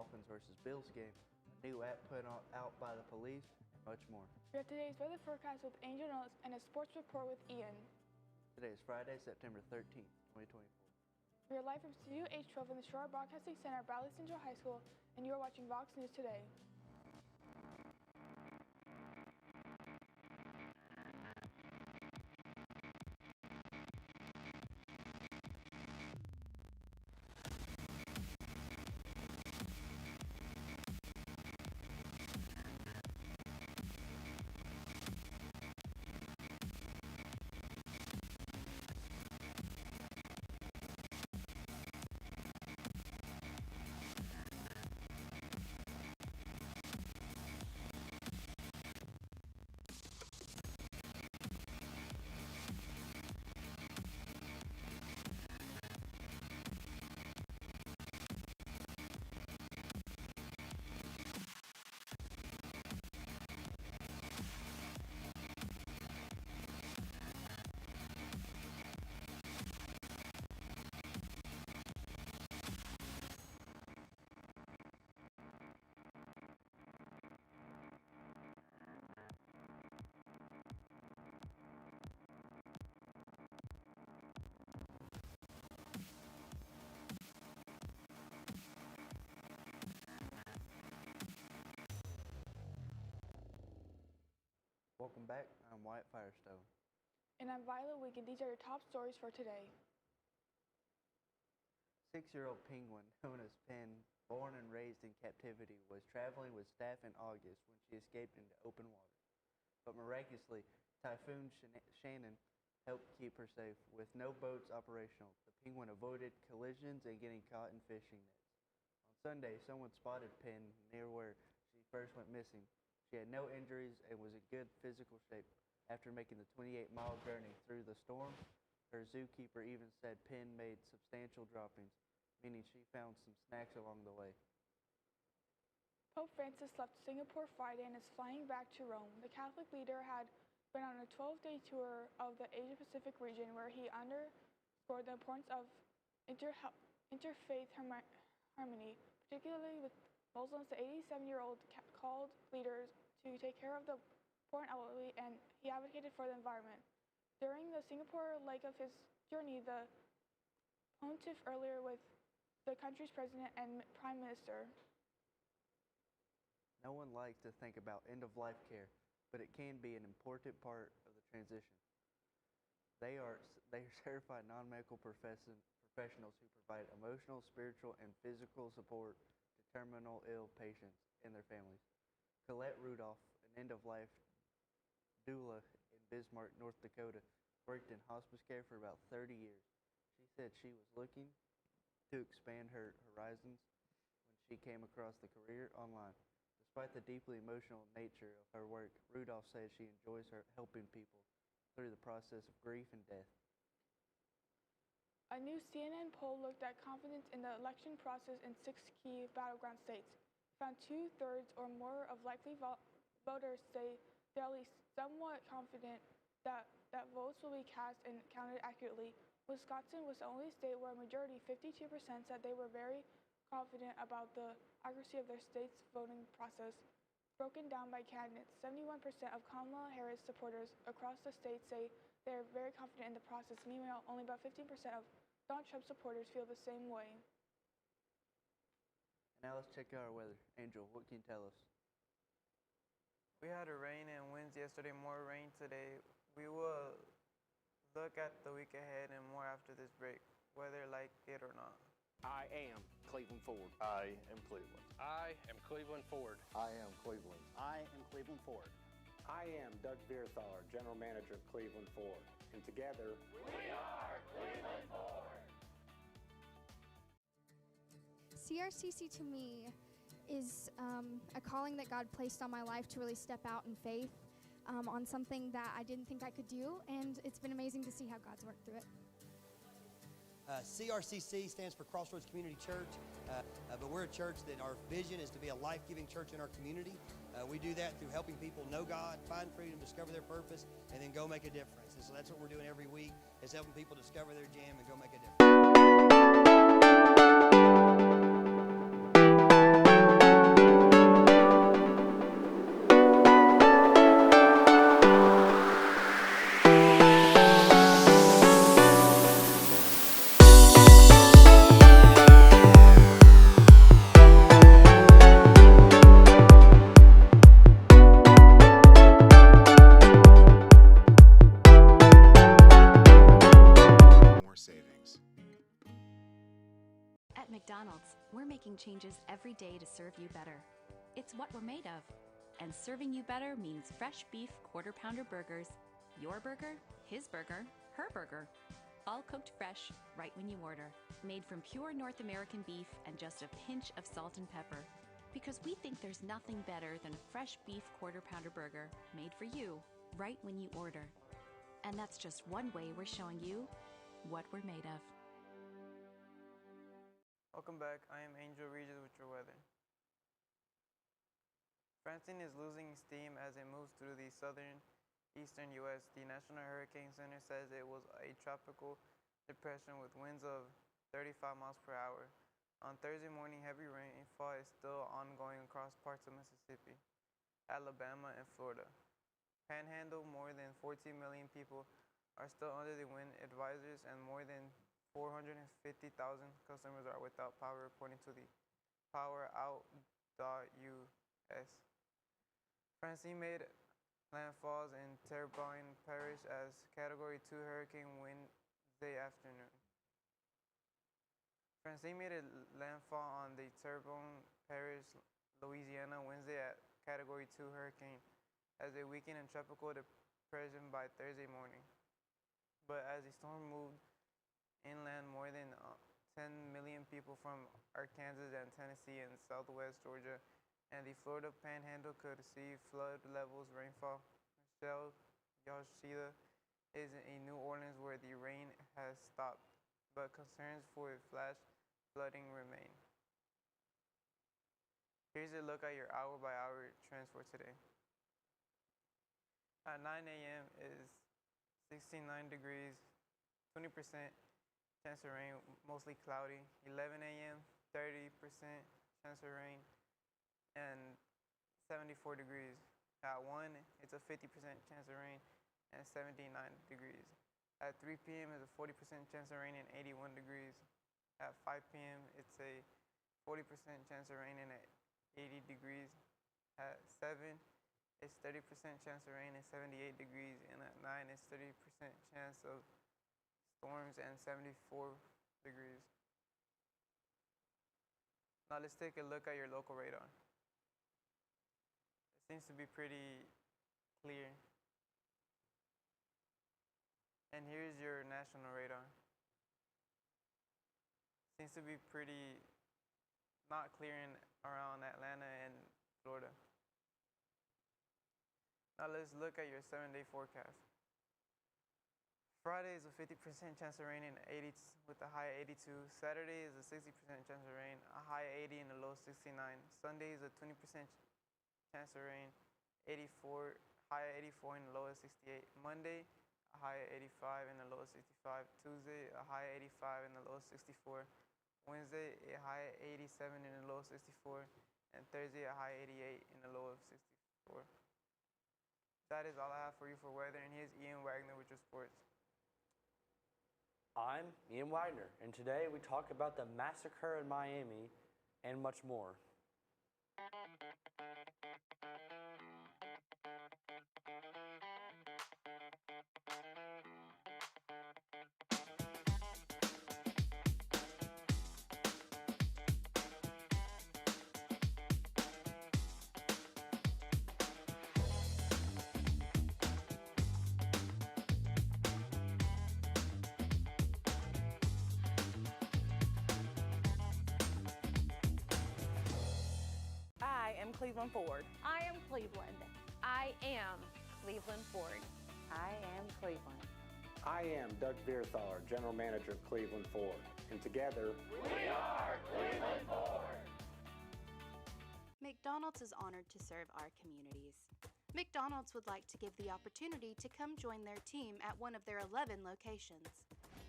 Dolphins versus Bills game, a new app put out by the police, and much more. We have today's weather forecast with Angel Notes and a sports report with Ian. Today is Friday, September 13th, 2024. We are live from Studio H12 in the Shore Broadcasting Center at Bradley Central High School, and you are watching VOX News Today. Welcome back. I'm Wyatt Firestone. And I'm Violet Week, and these are your top stories for today. 6-year-old penguin known as Penn, born and raised in captivity, was traveling with staff in August when she escaped into open water. But miraculously, Typhoon Shannon helped keep her safe. With no boats operational, the penguin avoided collisions and getting caught in fishing nets. On Sunday, someone spotted Penn near where she first went missing. She had no injuries and was in good physical shape after making the 28-mile journey through the storm. Her zookeeper even said Penn made substantial droppings, meaning she found some snacks along the way. Pope Francis left Singapore Friday and is flying back to Rome. The Catholic leader had been on a 12-day tour of the Asia-Pacific region where he underscored the importance of interfaith harmony, particularly with Muslims. The 87-year-old called leaders to take care of the poor and elderly, and he advocated for the environment. During the Singapore leg of his journey, the pontiff earlier with the country's president and prime minister. No one likes to think about end-of-life care, but it can be an important part of the transition. They are certified non-medical professionals who provide emotional, spiritual, and physical support to terminal ill patients and their families. Colette Rudolph, an end-of-life doula in Bismarck, North Dakota, worked in hospice care for about 30 years. She said she was looking to expand her horizons when she came across the career online. Despite the deeply emotional nature of her work, Rudolph says she enjoys helping people through the process of grief and death. A new CNN poll looked at confidence in the election process in 6 key battleground states. It found 2/3 or more of likely voters say they're at least somewhat confident that votes will be cast and counted accurately. Wisconsin was the only state where a majority, 52%, said they were very confident about the accuracy of their state's voting process. Broken down by candidates, 71% of Kamala Harris supporters across the state say they are very confident in the process. Meanwhile, only about 15% of Donald Trump supporters feel the same way. And now let's check out our weather. Angel, what can you tell us? We had a rain and winds yesterday, more rain today. We will look at the week ahead and more after this break, whether like it or not. I am Cleveland Ford. I am Cleveland. I am Cleveland Ford. I am Cleveland. I am Cleveland Ford. I am Doug Beerthaler, General Manager of Cleveland Ford. And together, we are Cleveland Ford. CRCC to me is a calling that God placed on my life to really step out in faith on something that I didn't think I could do, and it's been amazing to see how God's worked through it. CRCC stands for Crossroads Community Church, but we're a church that our vision is to be a life-giving church in our community. We do that through helping people know God, find freedom, discover their purpose, and then go make a difference. And so that's what we're doing every week, is helping people discover their jam and go make a difference. changes every day to serve you better. It's what we're made of. And serving you better means fresh beef quarter-pounder burgers. Your burger, his burger, her burger. All cooked fresh, right when you order. Made from pure North American beef and just a pinch of salt and pepper. Because we think there's nothing better than fresh beef quarter-pounder burger made for you, right when you order. And that's just one way we're showing you what we're made of. Welcome back. I am Angel Regis with your weather. Francine is losing steam as it moves through the eastern U.S. The National Hurricane Center says it was a tropical depression with winds of 35 miles per hour. On Thursday morning, heavy rainfall is still ongoing across parts of Mississippi, Alabama, and Florida. Panhandle, more than 14 million people are still under the wind advisories, and more than 450,000 customers are without power, according to the PowerOut.us. Francine made landfalls in Terrebonne Parish as Category 2 hurricane Wednesday afternoon. Francine made a landfall on the Terrebonne Parish, Louisiana, Wednesday at Category 2 hurricane as a weakened and tropical depression by Thursday morning. But as the storm moved inland, more than 10 million people from Arkansas and Tennessee and southwest Georgia and the Florida Panhandle could see flood levels rainfall. Michelle Yoshida is in New Orleans where the rain has stopped, but concerns for flash flooding remain. Here's a look at your hour-by-hour trends for today. At 9 a.m. is 69 degrees, 20% chance of rain, mostly cloudy. 11 a.m., 30% chance of rain, and 74 degrees. At 1, it's a 50% chance of rain and 79 degrees. At 3 p.m. is a 40% chance of rain and 81 degrees. At 5 p.m. it's a 40% chance of rain and 80 degrees. At 7, it's 30% chance of rain and 78 degrees. And at 9, it's 30% chance of storms and 74 degrees. Now let's take a look at your local radar. It seems to be pretty clear. And here's your national radar. Seems to be pretty not clear around Atlanta and Florida. Now let's look at your 7-day forecast. Friday is a 50% chance of rain and 80 with a high 82. Saturday is a 60% chance of rain, a high 80 and a low 69. Sunday is a 20% chance of rain, 84, high 84 and a low 68. Monday, a high 85 and a low 65. Tuesday, a high 85 and a low 64. Wednesday, a high 87 and a low 64. And Thursday, a high 88 and a low of 64. That is all I have for you for weather, and here's Ian Wagner with your sports. I'm Ian Wagner, and today we talk about the massacre in Miami and much more. Cleveland Ford. I am Cleveland. I am Cleveland Ford. I am Cleveland. I am Doug Vierthaler, General Manager of Cleveland Ford. And together, we are Cleveland Ford. McDonald's is honored to serve our communities. McDonald's would like to give the opportunity to come join their team at one of their 11 locations.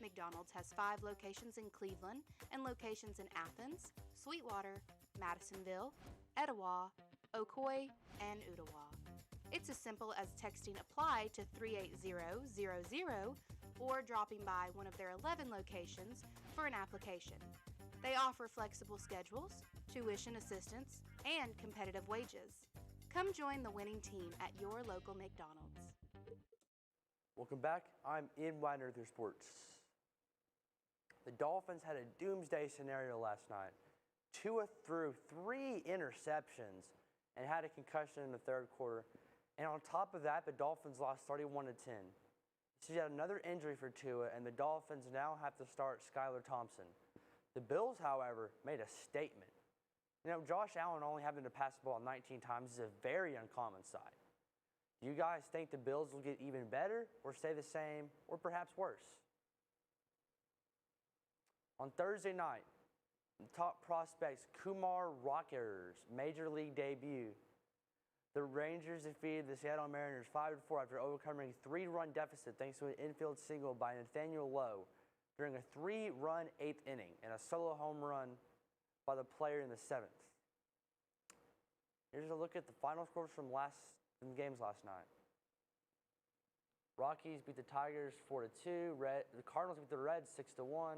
McDonald's has 5 locations in Cleveland and locations in Athens, Sweetwater, Madisonville, Etowah, Ocoee, and Ottawa. It's as simple as texting APPLY to 38000 or dropping by one of their 11 locations for an application. They offer flexible schedules, tuition assistance, and competitive wages. Come join the winning team at your local McDonald's. Welcome back. I'm Ian Wagner with your sports. The Dolphins had a doomsday scenario last night. Tua threw 3 interceptions and had a concussion in the third quarter. And on top of that, the Dolphins lost 31-10. This is yet another injury for Tua, and the Dolphins now have to start Skylar Thompson. The Bills, however, made a statement. You know, Josh Allen only having to pass the ball 19 times is a very uncommon sight. Do you guys think the Bills will get even better or stay the same or perhaps worse? On Thursday night, the top prospects Kumar Rocker's major league debut. The Rangers defeated the Seattle Mariners 5-4 after overcoming a 3-run deficit thanks to an infield single by Nathaniel Lowe during a 3-run 8th inning and a solo home run by the player in the 7th. Here's a look at the final scores from the games last night. Rockies beat the Tigers 4-2. The Cardinals beat the Reds 6-1.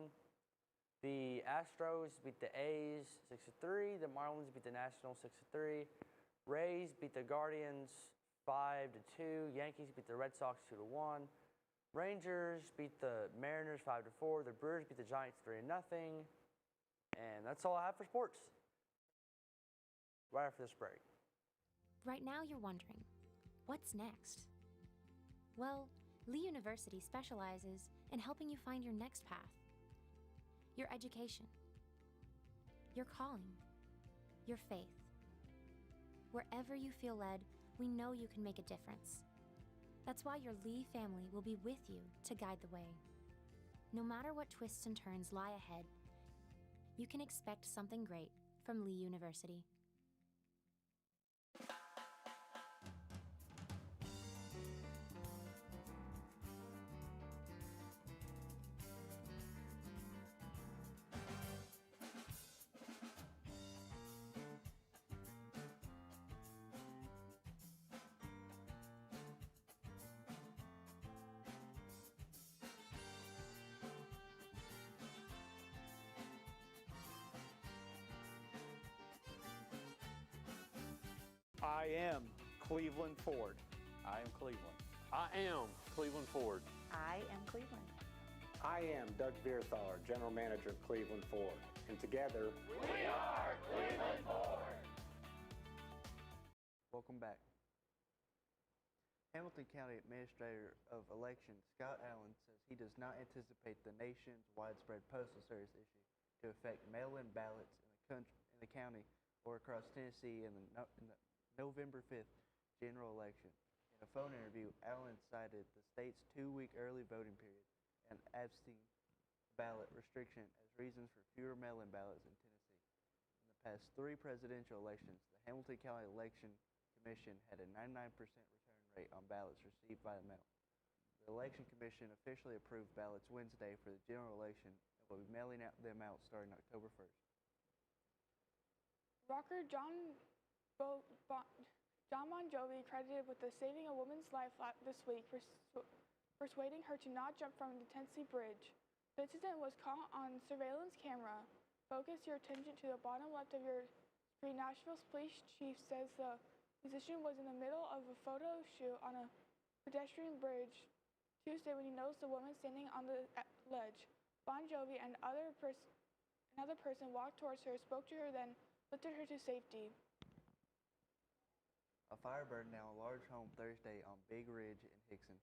The Astros beat the A's 6-3. The Marlins beat the Nationals 6-3. Rays beat the Guardians 5-2. Yankees beat the Red Sox 2-1. Rangers beat the Mariners 5-4. The Brewers beat the Giants 3-0. And that's all I have for sports. Right after this break. Right now you're wondering, what's next? Well, Lee University specializes in helping you find your next path. Your education, your calling, your faith. Wherever you feel led, we know you can make a difference. That's why your Lee family will be with you to guide the way. No matter what twists and turns lie ahead, you can expect something great from Lee University. I am Cleveland Ford. I am Cleveland. I am Cleveland Ford. I am Cleveland. I am Doug Vierthaler, General Manager of Cleveland Ford. And together, we are Cleveland Ford. Welcome back. Hamilton County Administrator of Elections Scott Allen says he does not anticipate the nation's widespread postal service issue to affect mail-in ballots in the county or across Tennessee in the November 5th general election. In a phone interview, Allen cited the state's 2-week early voting period and absentee ballot restriction as reasons for fewer mail-in ballots in Tennessee. In the past 3 presidential elections, the Hamilton County Election Commission had a 99% return rate on ballots received by the mail. The Election Commission officially approved ballots Wednesday for the general election and will be mailing them out starting October 1st. Rocker John Bon Jovi credited with the saving a woman's life this week, persuading her to not jump from the Tennessee bridge. The incident was caught on surveillance camera. Focus your attention to the bottom left of your screen. Nashville's police chief says the musician was in the middle of a photo shoot on a pedestrian bridge Tuesday when he noticed a woman standing on the ledge. Bon Jovi and another person walked towards her, spoke to her, then lifted her to safety. A fire burned down a large home Thursday on Big Ridge in Hickson.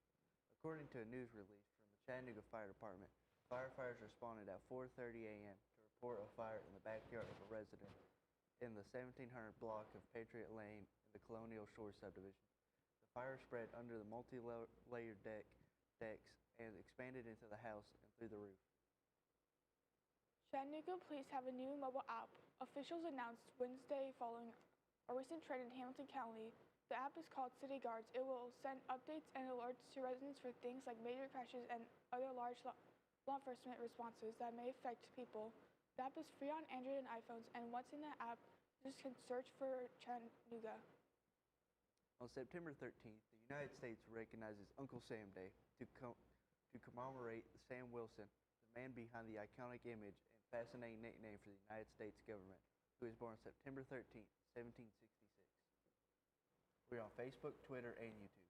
According to a news release from the Chattanooga Fire Department, firefighters responded at 4:30 a.m. to report a fire in the backyard of a resident in the 1700 block of Patriot Lane in the Colonial Shores subdivision. The fire spread under the multi-layered decks and expanded into the house and through the roof. Chattanooga police have a new mobile app. Officials announced Wednesday following a recent trend in Hamilton County. The app is called City Guards. It will send updates and alerts to residents for things like major crashes and other large law enforcement responses that may affect people. The app is free on Android and iPhones, and once in the app, users can search for Chattanooga. On September 13th, the United States recognizes Uncle Sam Day to commemorate Sam Wilson, the man behind the iconic image and fascinating nickname for the United States government, who was born September 13th, 1766. We're on Facebook, Twitter, and YouTube.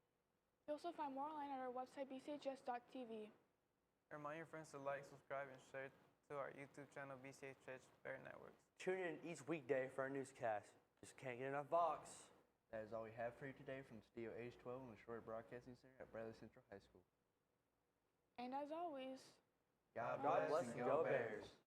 You'll also find more online at our website, BCHS.TV. Remind your friends to like, subscribe, and share to our YouTube channel, BCHS Bear Networks. Tune in each weekday for our newscast. Just can't get enough Vox. That is all we have for you today from Studio H12 in the Shroyer Broadcasting Center at Bradley Central High School. And as always, God bless bless and and go go Bears. Bears.